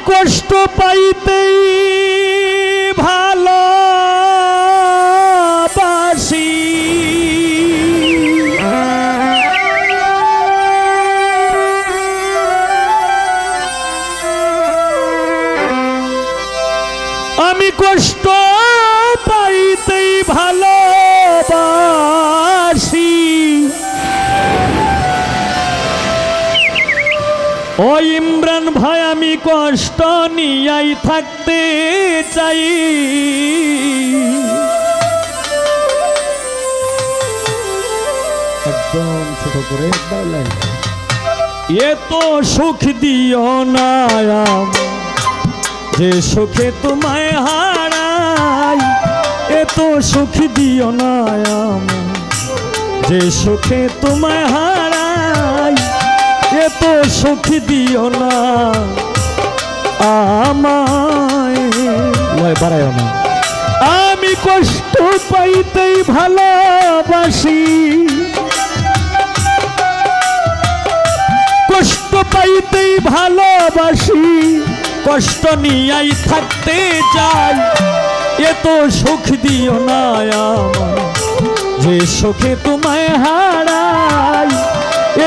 কষ্ট পাইতেই ভালোবাসি, আমি কষ্ট পাইতেই ভালোবাসি। ও ইমরান ভাই আমি কষ্ট নিয়াই থাকতে চাই, একদম ছোট করে এত সুখ দিও না যে সুখে তোমায় হারাই, এত সুখ দিও না যে সুখে তোমায় হারাই, এত সুখ দিও না আমায় বাড়াইও না। আমি কষ্ট পাইতেই ভালোবাসি, কষ্ট পাইতেই ভালোবাসি, কষ্ট নিয়াই থাকতে চাই, এত সুখ দিও না আমায় যে সুখে তোমায় হারাই,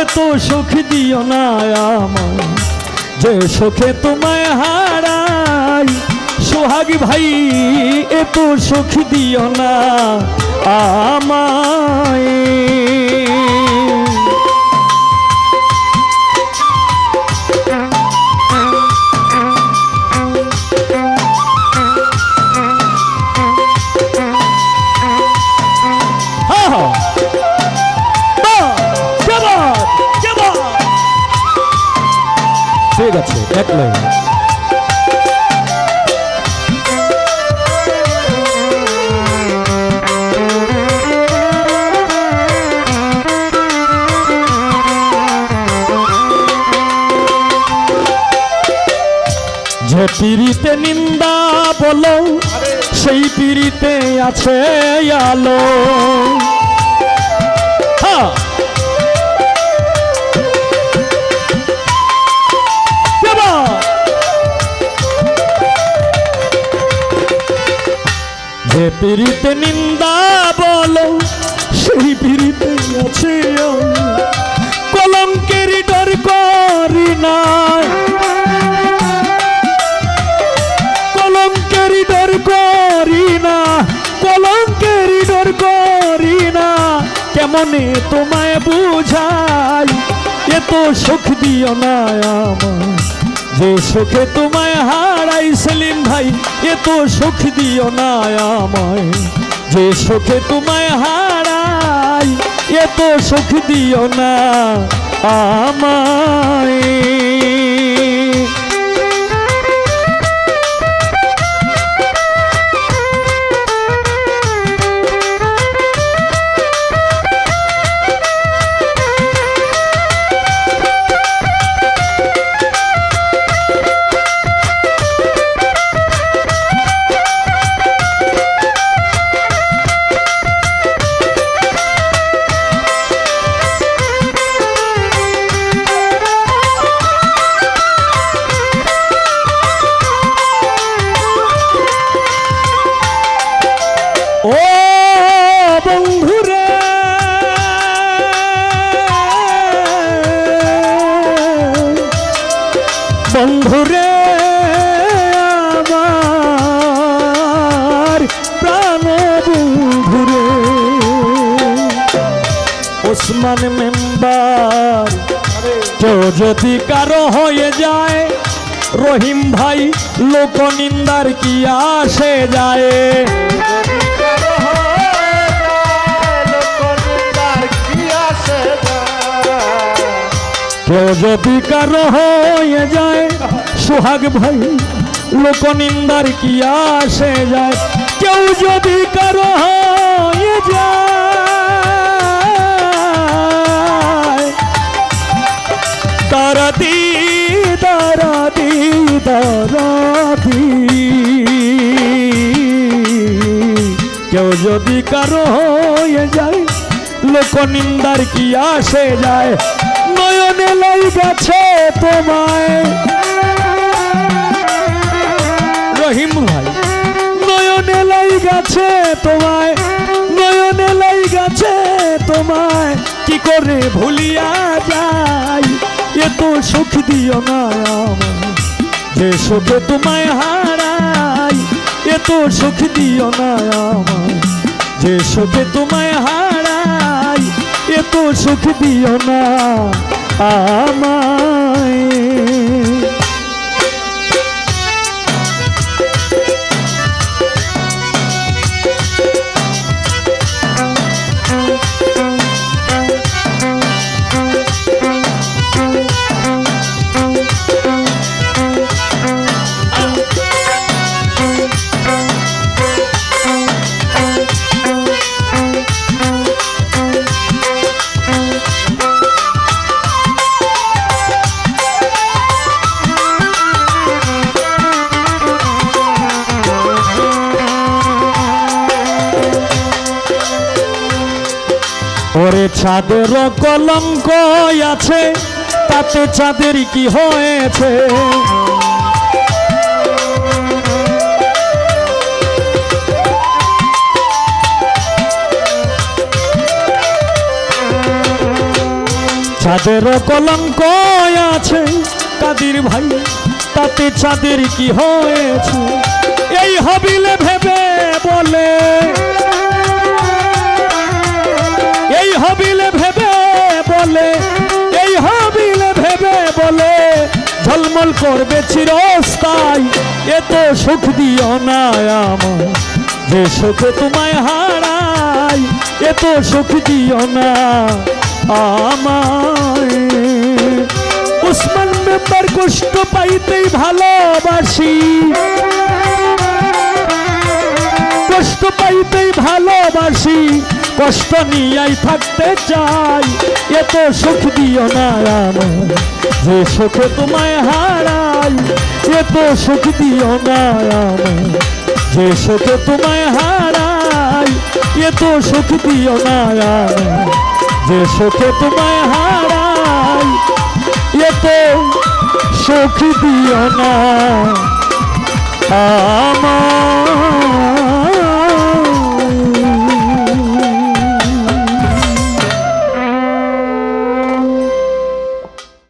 এত সুখ দিও না আমায় যে সুখে তোমায় হারাই। সোহাগ ভাই এত সুখ দিও না আমায়। ঠিক আছে এক লাইন। যে পিড়িতে নিন্দা বলো সেই পিড়িতে আছে আলো, হ্যাঁ যে পিড়িতে নিন্দা বলো সেই পিড়িতে আছে কলঙ্কের ডর করি না, কলঙ্কের ডর করি না, কলঙ্কের ডর করি না, কেমনে তোমায় বুঝাই, এত সুখ দিও না আমায় যে সুখে তোমায় হারাই। সেলিম ভাই এত সুখ দিও না আমায় যে সুখে তোমায় হারাই, এত সুখ দিও না আমায়। ও বন্ধুরে বন্ধুরে আমার প্রাণ বন্ধুরে, ওসমান মেম্বার কেউ যদি কারো হয়ে যায়, রহিম ভাই লোকনিন্দার কি আসে যায়, কেউ যদি কারো হয়ে যায়, সোহাগ ভাই লোকনিন্দার কি আসে যায়, কেউ যদি কারো হয়ে যায়, দারাদি দারাদি দারাদি, কেউ যদি কারো হয়ে যায়, লোকনিন্দার কি আসে যায়, নয়নে লাই গেছে তোমায় রহিম ভাই নয়নে লাই গেছে তোমায়, নয়নে লাই গেছে তোমায়, কি করে ভুলিয়া যাই, এত সুখ দিও না আমায়, যে সুখে তোমায় হারাই, এত সুখ দিও না আমায়, যে সুখে তোমায় হারাই, এত সুখ দিও না আমায়। ওরে চাঁদের কলঙ্ক আছে, তাতে চাঁদের কি হয়েছে, চাঁদের কলঙ্ক আছে কাদির ভাই, তাতে চাঁদের কি হয়েছে, এই হবিলে ভেবে বলে, এই হবিলে ভেবে বলে, এই হবিলে ভেবে বলে, ঝলমল করবে চিরস্থায়ী, এত সুখ দিও না আমায়, যে সুখে তোমায় হারাই, এত সুখ দিও না আমায়। উসমান মেম্বার কষ্ট পাইতেই ভালোবাসি, কষ্ট পাইতেই ভালোবাসি, কষ্ট নিয়েই থাকতে চাই, এত সুখ দিও না আমায়, যে সুখে তোমায় হারাই, এত সুখ দিও না আমায়, যে সুখে তোমায় হারাই, এত সুখ দিও না আমায়, যে সুখে তোমায় হারাই, এত সুখ দিও না আমায়।